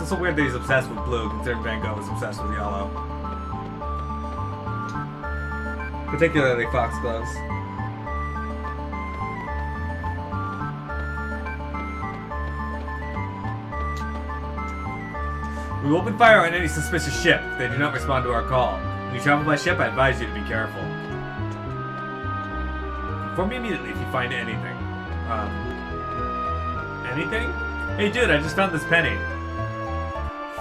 It's also weird that he's obsessed with blue, considering Van Gogh was obsessed with yellow. Particularly foxgloves. We open fire on any suspicious ship if they do not respond to our call. When you travel by ship, I advise you to be careful. Inform me immediately if you find anything. Anything? Hey dude, I just found this penny.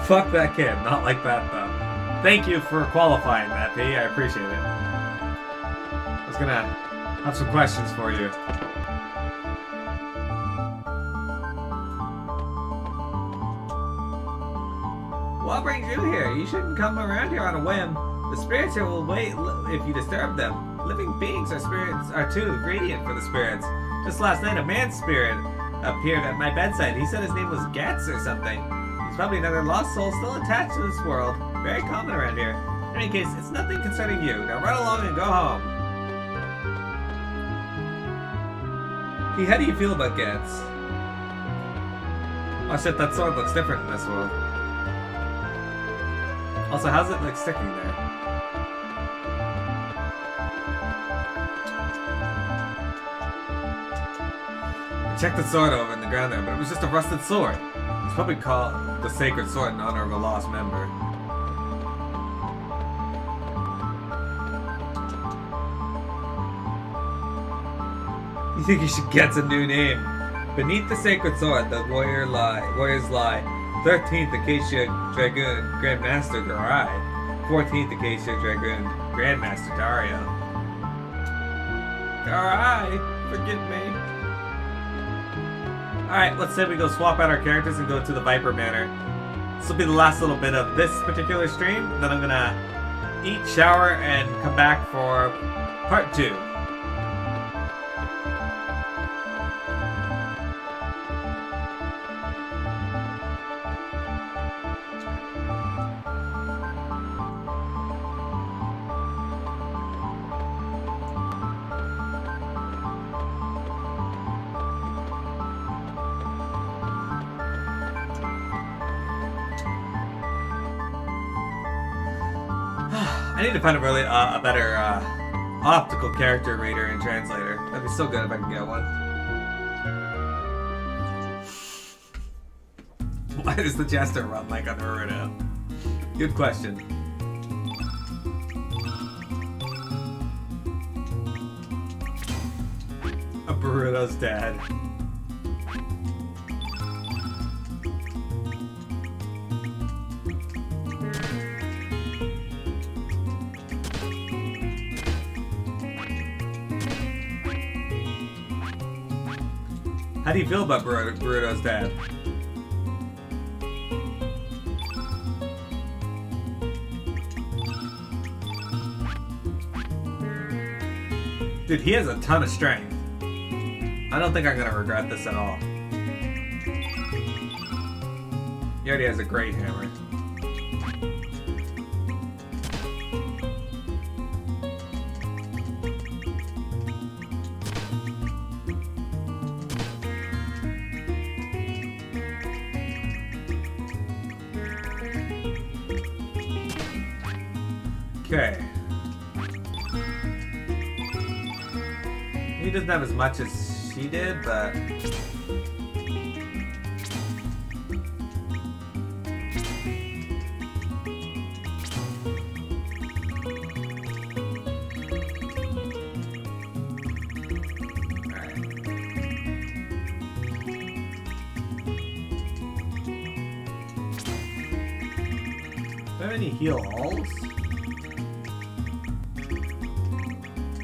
Fuck that kid. Not like that though. Thank you for qualifying that, P. I appreciate it. I was gonna have some questions for you. What brings you here? You shouldn't come around here on a whim. The spirits here will wait if you disturb them. Living beings are too radiant for the spirits. Just last night, a man's spirit appeared at my bedside. He said his name was Getz or something. He's probably another lost soul still attached to this world. Very common around here. In any case, it's nothing concerning you. Now run along and go home. Hey, how do you feel about Getz? Oh shit, that sword looks different in this world. Also, how's it like sticking there? I checked the sword over in the ground there, but it was just a rusted sword. It's probably called the Sacred Sword in honor of a lost member. You think you should get a new name? Beneath the Sacred Sword, the warriors lie. 13th Acacia Dragoon, Grandmaster Garai. 14th Acacia Dragoon, Grandmaster Dario. Garai, forgive me. Alright, let's say we go swap out our characters and go to the Viper Manor. This will be the last little bit of this particular stream. Then I'm gonna eat, shower, and come back for part 2. I need to find a really a better optical character reader and translator. That'd be so good if I could get one. Why does the Jester run like a Naruto? Good question. A Boruto's dad. How do you feel about Boruto's dad? Dude, he has a ton of strength. I don't think I'm gonna regret this at all. He already has a great hammer. Okay. He doesn't have as much as she did, but... Do I have any heal alls?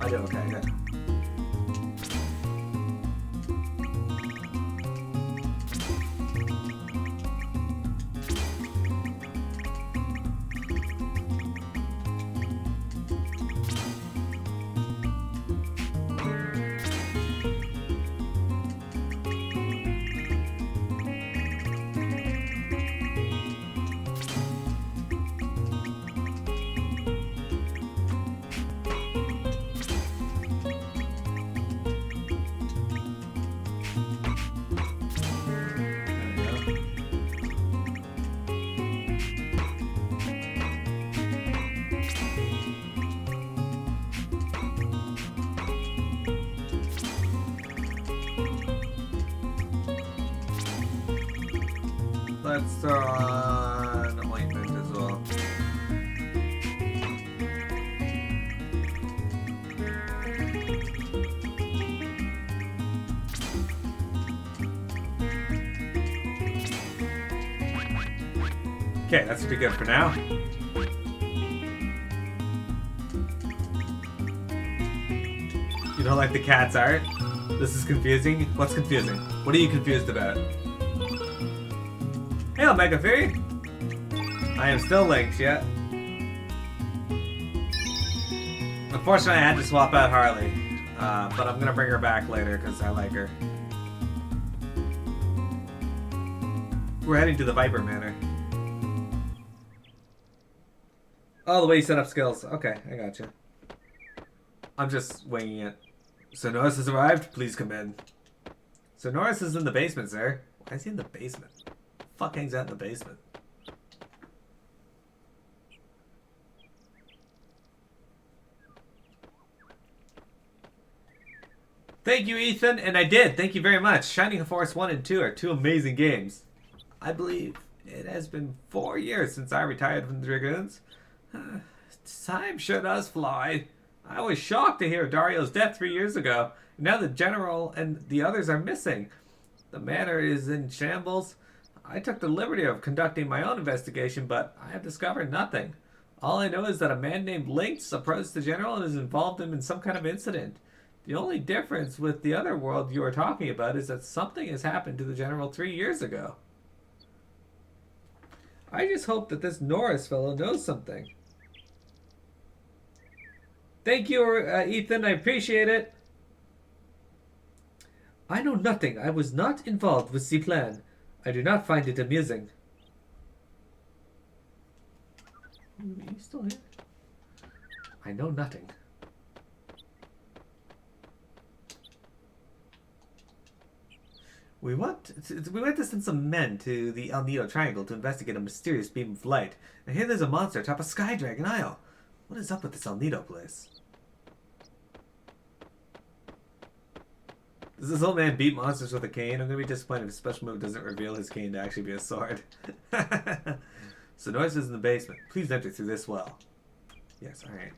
I do, okay, good. Let's throw on ointment as well. Okay, that's pretty good for now. You don't like the cat's art? This is confusing? What's confusing? What are you confused about? Hey, Omega Theory! I am still linked, yeah. Unfortunately, I had to swap out Harley. But I'm gonna bring her back later because I like her. We're heading to the Viper Manor. Oh, the way you set up skills. Okay, I gotcha. I'm just winging it. So Norris has arrived? Please come in. So Norris is in the basement, sir. Why is he in the basement? The fuck hangs out in the basement? Thank you, Ethan, and I did. Thank you very much. Shining Force 1 and 2 are two amazing games. I believe it has been 4 years since I retired from the Dragoons. Time sure does fly. I was shocked to hear Dario's death 3 years ago. Now the General and the others are missing. The manor is in shambles. I took the liberty of conducting my own investigation, but I have discovered nothing. All I know is that a man named Lynx approached the General and has involved him in some kind of incident. The only difference with the other world you are talking about is that something has happened to the General 3 years ago. I just hope that this Norris fellow knows something. Thank you, Ethan. I appreciate it. I know nothing. I was not involved with the plan. I do not find it amusing. Are you still here? I know nothing. We went to send some men to the El Nido Triangle to investigate a mysterious beam of light. And here there's a monster atop a Sky Dragon Isle. What is up with this El Nido place? Does this old man beat monsters with a cane? I'm gonna be disappointed if his special move doesn't reveal his cane to actually be a sword. So Norris is in the basement. Please enter through this well. Yes, alright.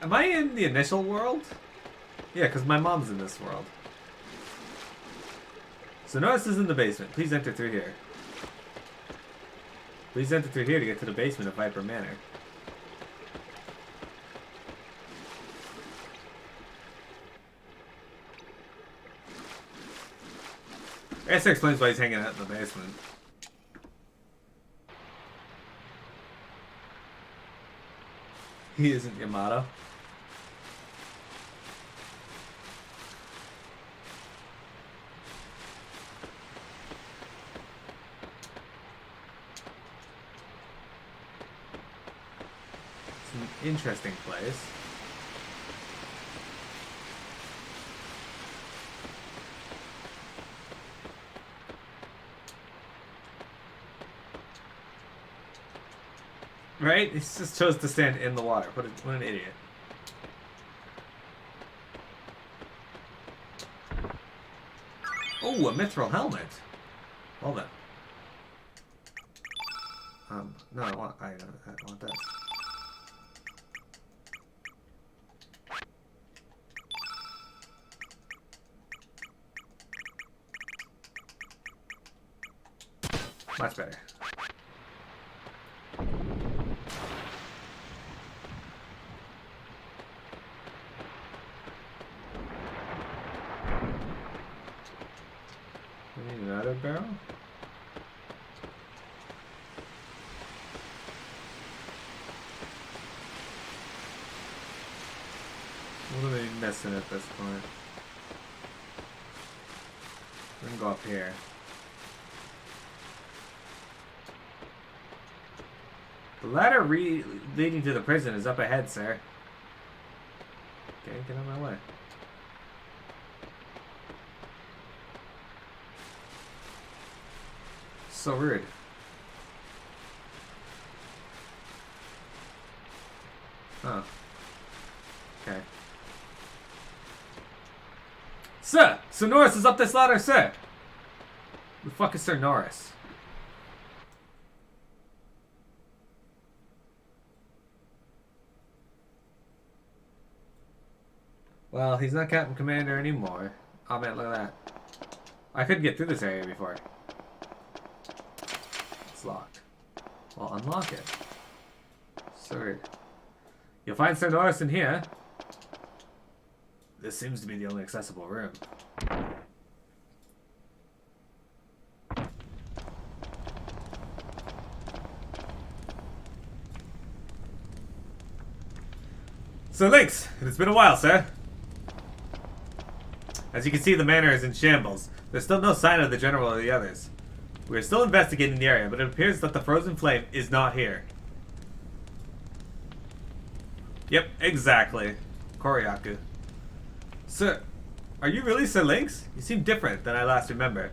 Am I in the initial world? Yeah, because my mom's in this world. So Norris is in the basement. Please enter through here. Please enter through here to get to the basement of Viper Manor. I guess that explains why he's hanging out in the basement. He isn't Yamato. It's an interesting place. Right? He just chose to stand in the water. What an idiot. Oh, a mithril helmet. Well then. No, I want this. Much better. We need another barrel? What are they missing at this point? We can go up here. The ladder leading to the prison is up ahead, sir. Okay, get out of my way. So rude. Oh. Okay. Sir! Sir Norris is up this ladder, sir! Who the fuck is Sir Norris? Well, he's not Captain Commander anymore. Oh man, look at that. I couldn't get through this area before. It's locked. Well, unlock it. Sword. You'll find Sir Norris in here. This seems to be the only accessible room. Sir Lynx, it has been a while, sir. As you can see, the manor is in shambles. There's still no sign of the general or the others. We are still investigating the area, but it appears that the frozen flame is not here. Yep, exactly. Koryaku. Sir, are you really Sir Lynx? You seem different than I last remember.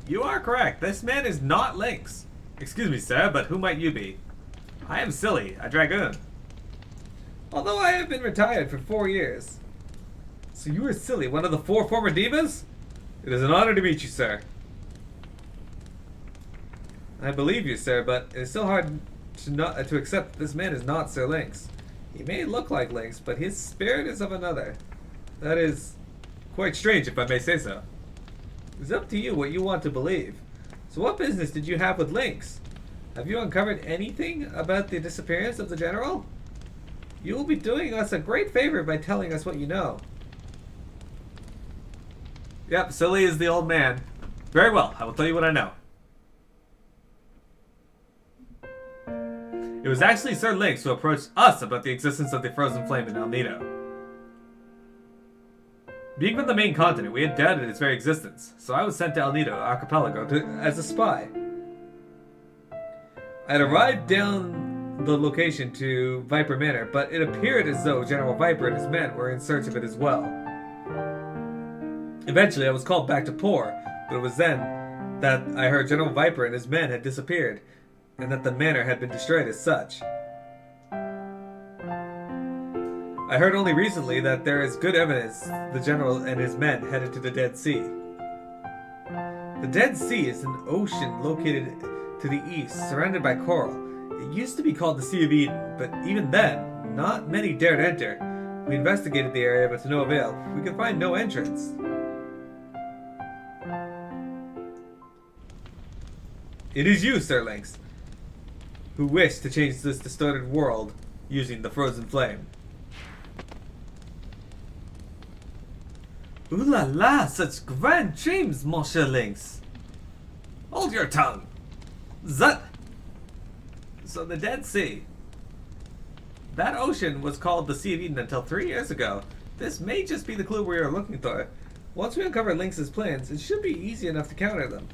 You are correct. This man is not Lynx. Excuse me, sir, but who might you be? I am Silly, a dragoon. Although I have been retired for 4 years. So you are Silly, one of the 4 former divas? It is an honor to meet you, sir. I believe you, sir, but it is still hard to accept that this man is not Sir Lynx. He may look like Lynx, but his spirit is of another. That is quite strange, if I may say so. It's up to you what you want to believe. So what business did you have with Lynx? Have you uncovered anything about the disappearance of the general? You will be doing us a great favor by telling us what you know. Yep, Silly is the old man. Very well, I will tell you what I know. It was actually Sir Lynx who approached us about the existence of the frozen flame in El Nido. Being from the main continent, we had doubted its very existence, so I was sent to El Nido Archipelago as a spy. I had arrived down the location to Viper Manor, but it appeared as though General Viper and his men were in search of it as well. Eventually, I was called back to Porre, but it was then that I heard General Viper and his men had disappeared, and that the manor had been destroyed as such. I heard only recently that there is good evidence the general and his men headed to the Dead Sea. The Dead Sea is an ocean located to the east, surrounded by coral. It used to be called the Sea of Eden, but even then, not many dared enter. We investigated the area, but to no avail. We could find no entrance. It is you, Sir Lynx, who wish to change this distorted world using the frozen flame. Ooh la la, such grand dreams, Monsieur Lynx. Hold your tongue. Zut. So the Dead Sea. That ocean was called the Sea of Eden until 3 years ago. This may just be the clue we are looking for. Once we uncover Lynx's plans, it should be easy enough to counter them.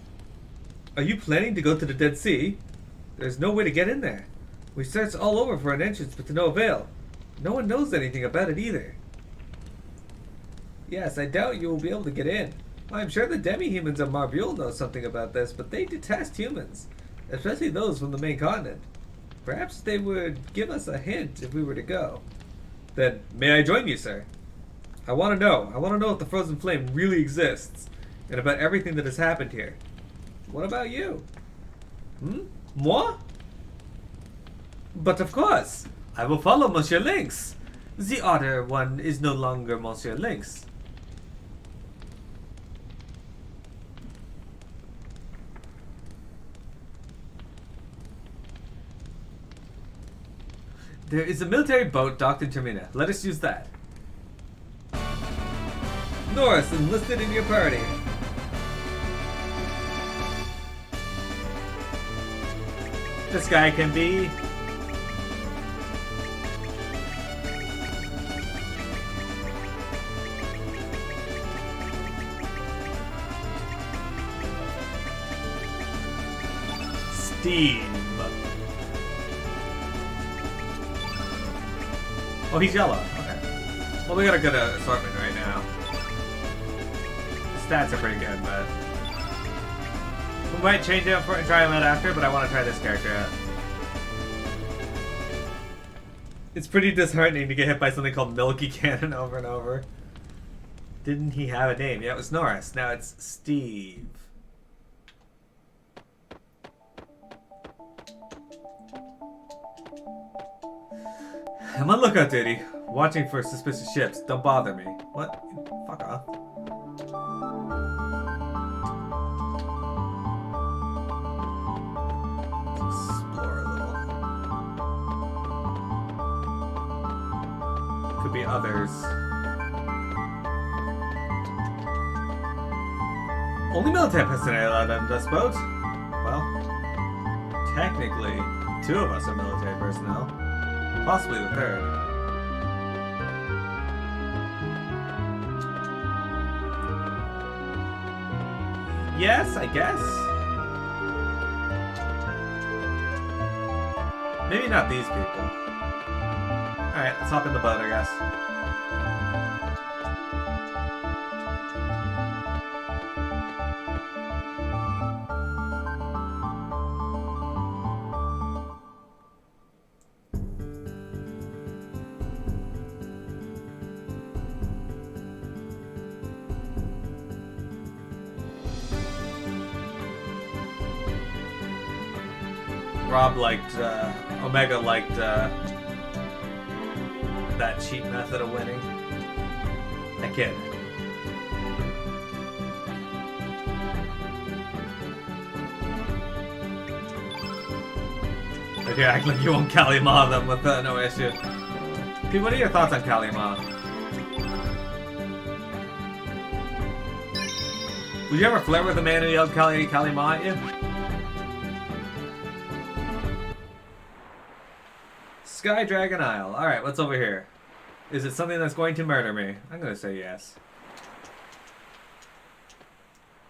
Are you planning to go to the Dead Sea? There's no way to get in there. We searched all over for an entrance, but to no avail. No one knows anything about it either. Yes, I doubt you will be able to get in. I'm sure the demi-humans of Marbule know something about this, but they detest humans, especially those from the main continent. Perhaps they would give us a hint if we were to go. Then, may I join you, sir? I want to know. I want to know if the frozen flame really exists, and about everything that has happened here. What about you? Moi? But of course, I will follow Monsieur Lynx. The other one is no longer Monsieur Lynx. There is a military boat docked in Termina. Let us use that. Norris enlisted in your party. This guy can be... Steam. Oh, he's yellow. Okay. Well, we got a good assortment right now. The stats are pretty good, but... we might change it up and try him out after, but I want to try this character out. It's pretty disheartening to get hit by something called Milky Cannon over and over. Didn't he have a name? Yeah, it was Norris. Now it's Steve. I'm on lookout duty, watching for suspicious ships. Don't bother me. What? Fuck off. Let's explore a little. Could be others. Only military personnel allowed on this boat. Well, technically, 2 of us are military personnel. Possibly the 3rd. Yes, I guess. Maybe not these people. Alright, let's hop in the boat, I guess. Rob liked, Omega liked, that cheap method of winning. I kid. Okay, act like you won't Kalima them with no issue. Pete, what are your thoughts on Kalima? Would you ever flirt with a man who yelled Kalima at you? Sky Dragon Isle. Alright, what's over here? Is it something that's going to murder me? I'm gonna say yes.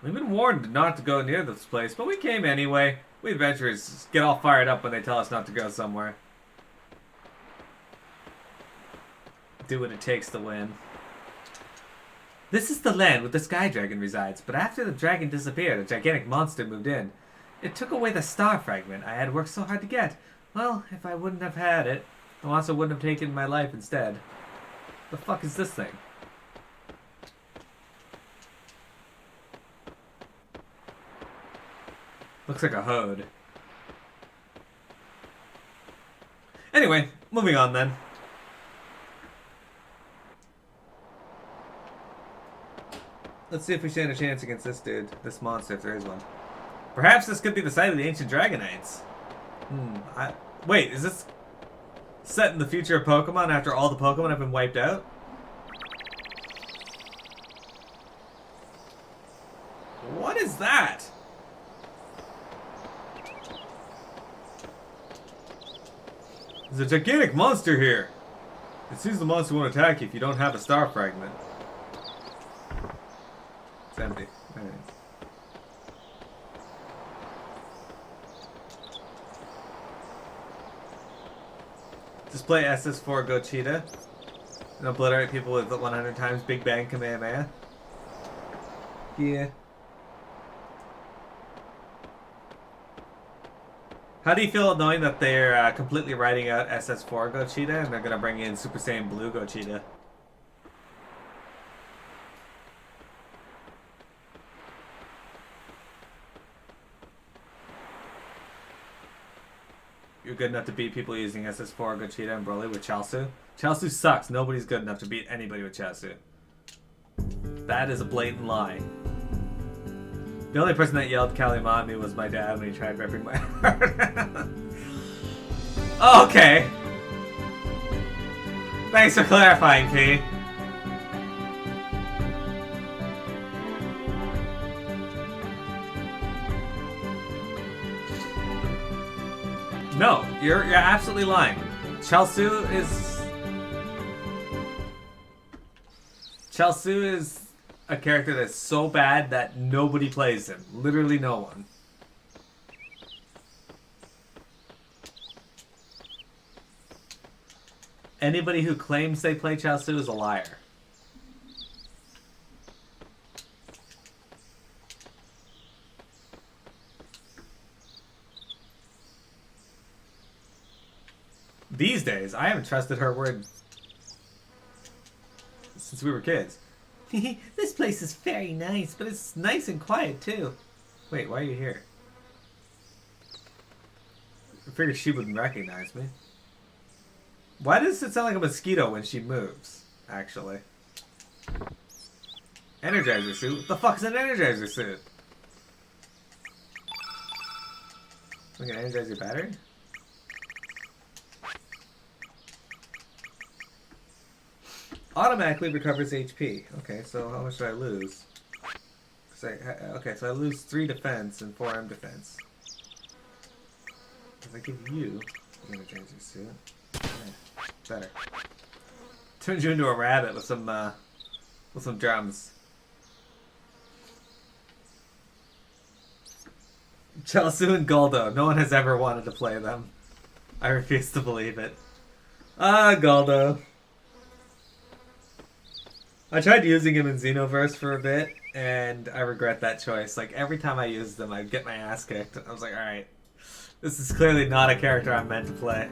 We've been warned not to go near this place, but we came anyway. We adventurers get all fired up when they tell us not to go somewhere. Do what it takes to win. This is the land where the Sky Dragon resides, but after the dragon disappeared, a gigantic monster moved in. It took away the star fragment I had worked so hard to get. Well, if I wouldn't have had it, the monster wouldn't have taken my life instead. The fuck is this thing? Looks like a Hode. Anyway, moving on then. Let's see if we stand a chance against this dude, this monster, if there is one. Perhaps this could be the site of the ancient Dragonites. Wait, is this set in the future of Pokemon after all the Pokemon have been wiped out? What is that? There's a gigantic monster here. It seems the monster won't attack you if you don't have a star fragment. It's empty. Alright. Display SS4 Gochita and obliterate people with 100 times Big Bang Kamehameha. Yeah. How do you feel knowing that they're completely writing out SS4 Gochita and they're going to bring in Super Saiyan Blue Gochita? You're good enough to beat people using SS4 Gochita and Broly with Chaozu? Chaozu sucks. Nobody's good enough to beat anybody with Chaozu. That is a blatant lie. The only person that yelled Kalima at me was my dad when he tried ripping my heart. Oh, okay. Thanks for clarifying, P. No, you're absolutely lying. Chaozu is a character that's so bad that nobody plays him. Literally no one. Anybody who claims they play Chaozu is a liar. These days, I haven't trusted her word since we were kids. This place is very nice, but it's nice and quiet too. Wait, why are you here? I figured she wouldn't recognize me. Why does it sound like a mosquito when she moves, actually? Energizer suit? What the fuck is an energizer suit? We can energize your battery? Automatically recovers HP. Okay, so how much did I lose? Okay, so I lose 3 defense and 4 M defense. If I give you an energizer suit, better. Turns you into a rabbit with some drums. Chelsea and Goldo. No one has ever wanted to play them. I refuse to believe it. Ah, Goldo. I tried using him in Xenoverse for a bit, and I regret that choice. Like, every time I used them, I'd get my ass kicked. I was like, alright. This is clearly not a character I'm meant to play.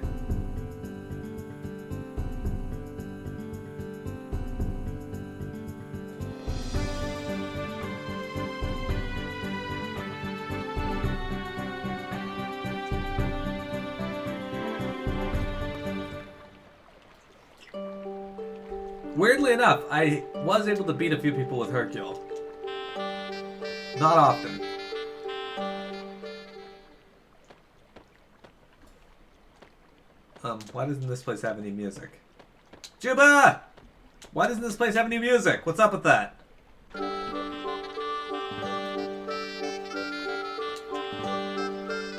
Weirdly enough, I was able to beat a few people with Hercule. Not often. Why doesn't this place have any music? Juba! Why doesn't this place have any music? What's up with that?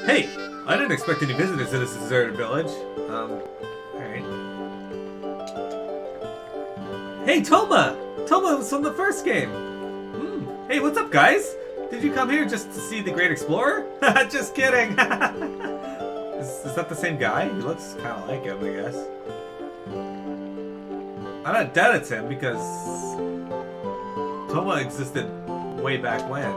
Hey! I didn't expect any visitors to this deserted village. Alright. Hey, Toma! Toma was from the first game! Hey, what's up, guys? Did you come here just to see the Great Explorer? Just kidding! Is that the same guy? He looks kind of like him, I guess. I don't doubt it's him, because Toma existed way back when.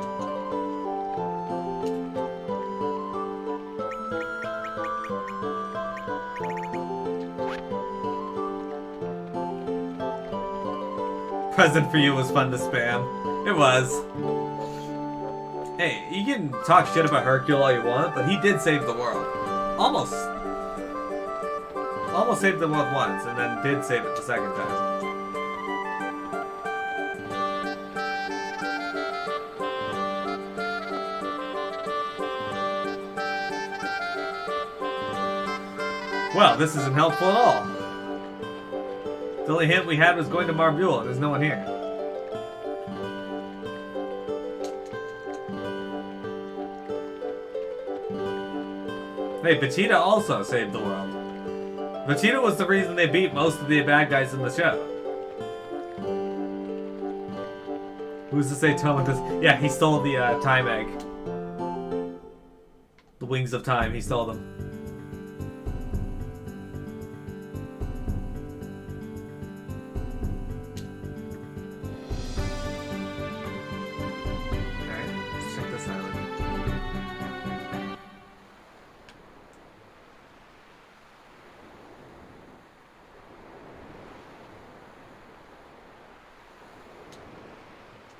Present for you was fun to spam. It was. Hey, you can talk shit about Hercule all you want, but he did save the world. Almost saved the world once, and then did save it the second time. Well, this isn't helpful at all. The only hint we had was going to Marbule, and there's no one here. Hey, Vegeta also saved the world. Vegeta was the reason they beat most of the bad guys in the show. Who's to say Toma does? Yeah, he stole the time egg. The wings of time, he stole them.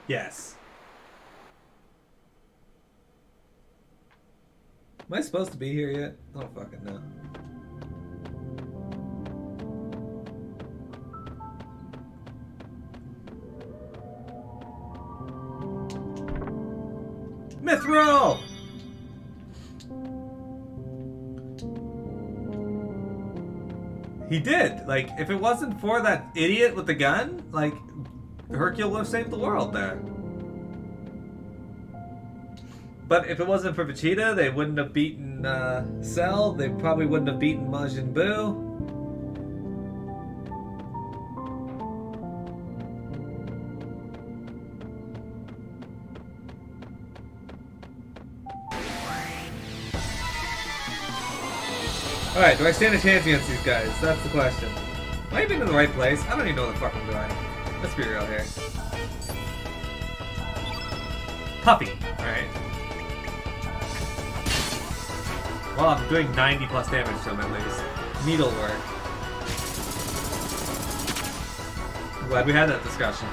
Yes. Am I supposed to be here yet? I don't fucking know. Mithril! He did. Like, if it wasn't for that idiot with the gun, like, Hercule would have saved the world there. But if it wasn't for Vegeta, they wouldn't have beaten Cell. They probably wouldn't have beaten Majin Buu. Alright, do I stand a chance against these guys? That's the question. Am I even in the right place? I don't even know what the fuck I'm doing. Let's be real here. Puppy. Alright. Well, I'm doing 90 plus damage to him at least. Needlework. I'm glad we had that discussion.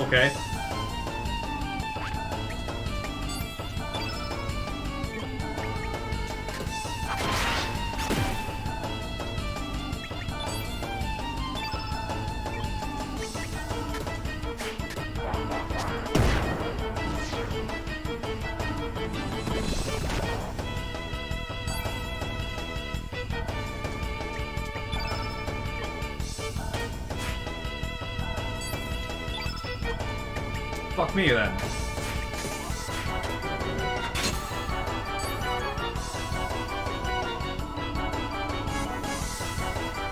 Okay. Fuck me then.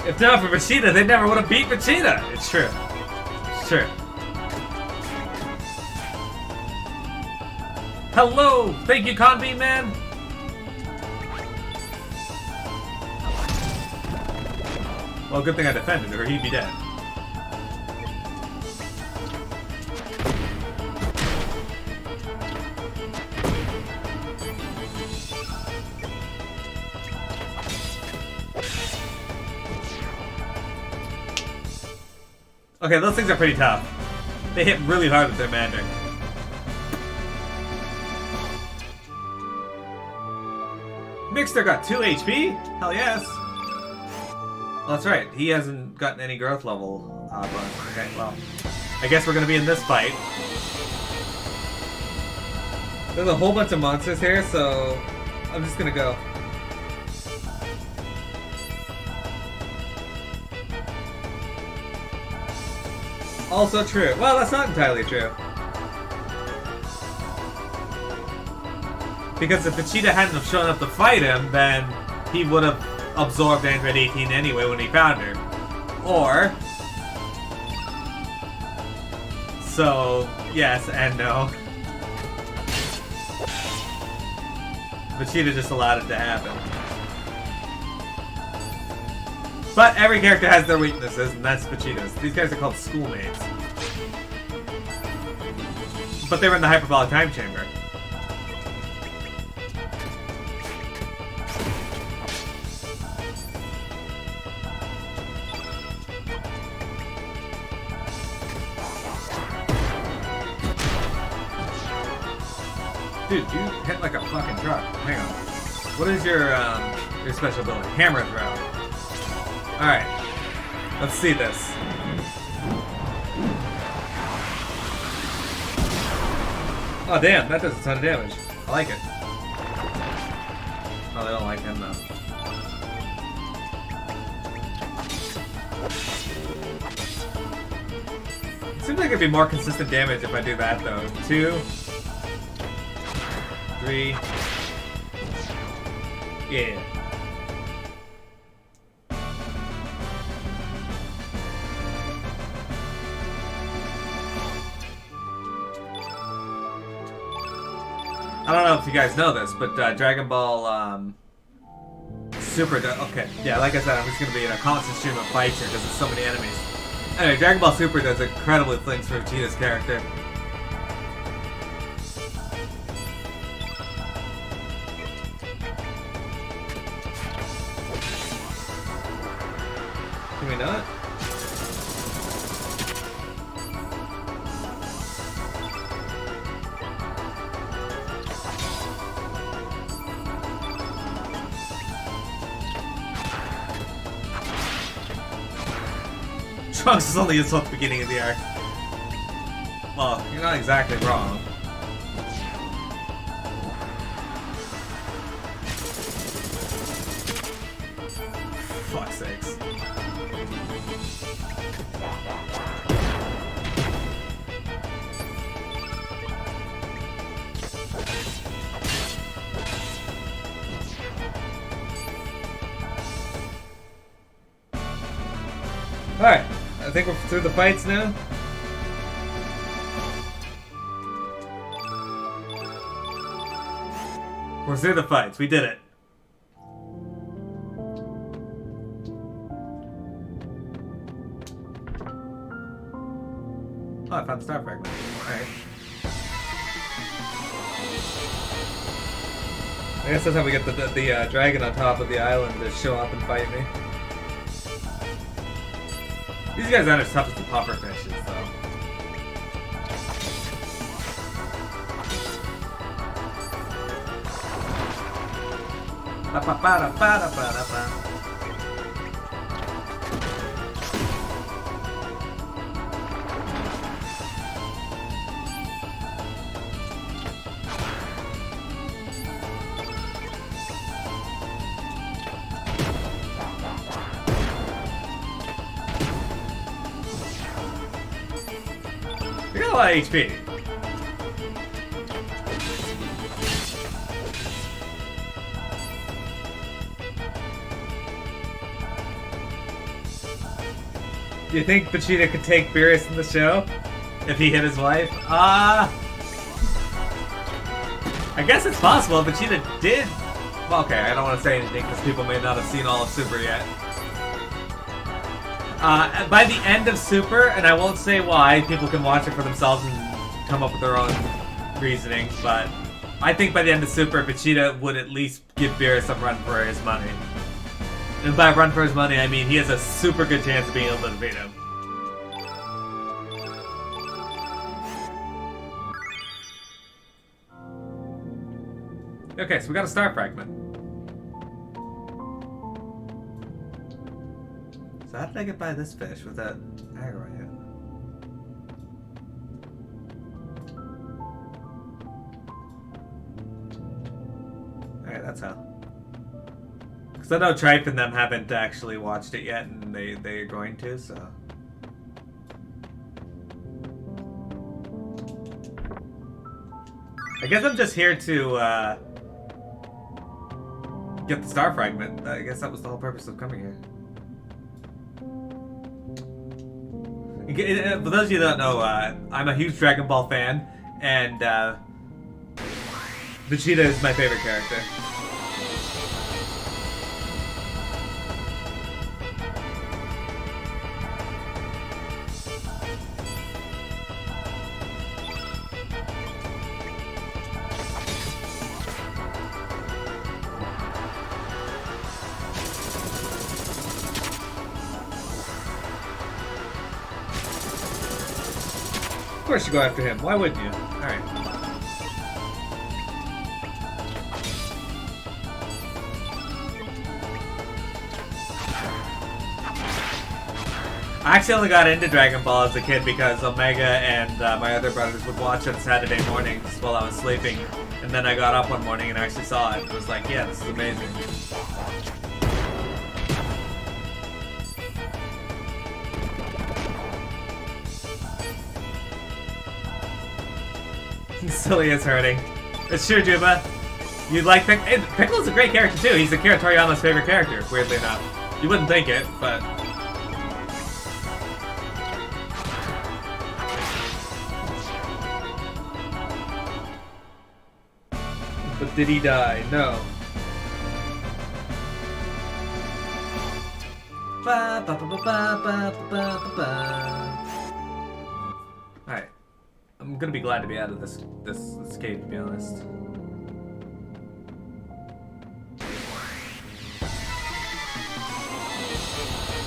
If not for Vegeta, they never would have beat Vegeta. It's true. It's true. Hello! Thank you, Conbean Man! Well, good thing I defended, or he'd be dead. Okay, those things are pretty tough. They hit really hard with their Mandarin. Mixter got 2 HP? Hell yes! Well, that's right, he hasn't gotten any growth level up. Okay, well, I guess we're gonna be in this fight. There's a whole bunch of monsters here, so I'm just gonna go. Also true. Well, that's not entirely true. Because if Vegeta hadn't have shown up to fight him, then he would have absorbed Android 18 anyway when he found her. Or... So, yes and no. Vegeta just allowed it to happen. But every character has their weaknesses, and that's Vegeta's. These guys are called schoolmates. But they were in the hyperbolic time chamber. Dude, you hit like a fucking truck. Hang on. What is your special ability? Hammer throw. Alright, let's see this. Oh damn, that does a ton of damage. I like it. Oh, they don't like him though. It seems like it'd be more consistent damage if I do that though. 2, 3. Yeah. I don't know if you guys know this, but Dragon Ball Super does... Okay, yeah, like I said, I'm just going to be in a constant stream of fights here because there's so many enemies. Anyway, Dragon Ball Super does incredible things for Vegeta's character. Can we not? Trunks is only until the beginning of the arc. Well, you're not exactly wrong. Fuck's sakes. Alright. I think we're through the fights now. We're through the fights. We did it. Oh, I found Star Fragment. Alright. I guess that's how we get the dragon on top of the island to show up and fight me. These guys aren't as tough as the puffer fishes, though. Ba-ba-ba-da-ba-da-ba-da-ba. You got a lot of HP. Do you think Vegeta could take Beerus in the show? If he hit his wife? I guess it's possible. Vegeta did... Well, okay, I don't want to say anything because people may not have seen all of Super yet. By the end of Super, and I won't say why, people can watch it for themselves and come up with their own reasoning, but I think by the end of Super, Vegeta would at least give Beerus some run for his money. And by run for his money, I mean he has a super good chance of being able to defeat him. Okay, so we got a star fragment. So how did I get by this fish without aggroing it? Alright, that's how. Because I know Tripe and them haven't actually watched it yet, and they're going to, so... I guess I'm just here to, get the star fragment. I guess that was the whole purpose of coming here. For those of you that don't know, I'm a huge Dragon Ball fan, and Vegeta is my favorite character. Of course you go after him. Why wouldn't you? Alright. I actually only got into Dragon Ball as a kid because Omega and my other brothers would watch it Saturday mornings while I was sleeping. And then I got up one morning and actually saw it. It was like, yeah, this is amazing. Silly is hurting. It's true, Juba. You'd like Piccolo's a great character too. He's Akira Toriyama's favorite character, weirdly enough. You wouldn't think it, but... But did he die? No. Ba, ba, ba, ba, ba, ba, ba, ba. Alright. I'm gonna be glad to be out of this cave, to be honest.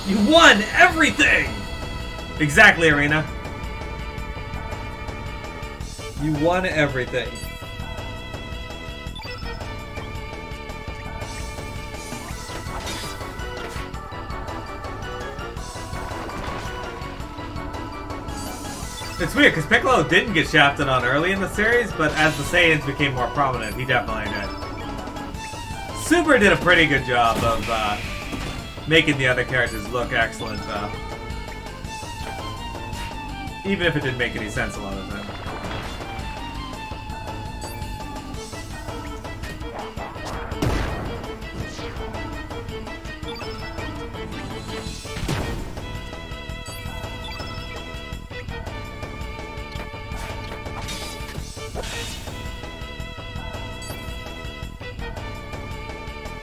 You won everything! Exactly, Arena. You won everything. It's weird, because Piccolo didn't get shafted on early in the series, but as the Saiyans became more prominent, he definitely did. Super did a pretty good job of making the other characters look excellent, even if it didn't make any sense a lot of the time.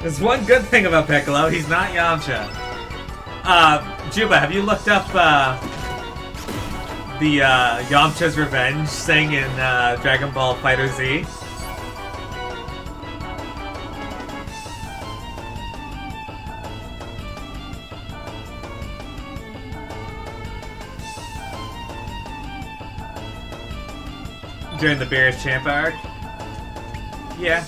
There's one good thing about Piccolo, he's not Yamcha. Juba, have you looked up the Yamcha's Revenge thing in Dragon Ball FighterZ? During the Beerus Champ arc? Yeah.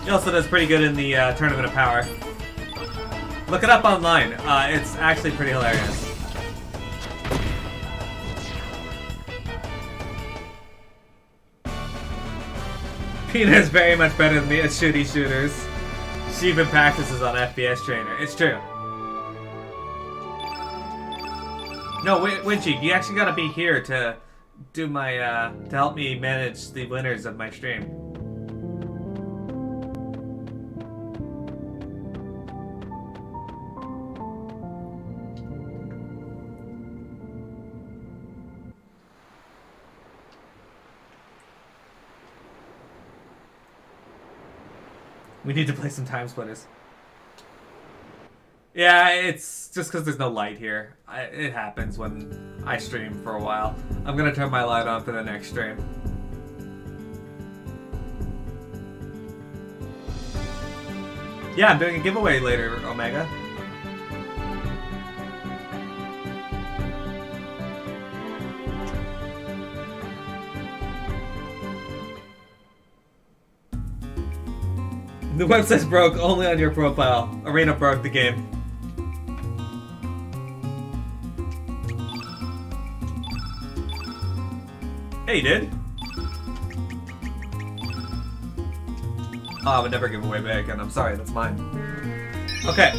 He also does pretty good in the Tournament of Power. Look it up online. It's actually pretty hilarious. Pina is very much better than me at shooty shooters. She even practices on FPS Trainer. It's true. No, Winchie, you actually gotta be here to do my, to help me manage the winners of my stream. We need to play some Time Splitters. Yeah, it's just because there's no light here. It happens when I stream for a while. I'm gonna turn my light on for the next stream. Yeah, I'm doing a giveaway later, Omega. The website's broke only on your profile. Arena broke the game. Hey, you did? Oh, I would never give away my gun. I'm sorry, that's mine. Okay.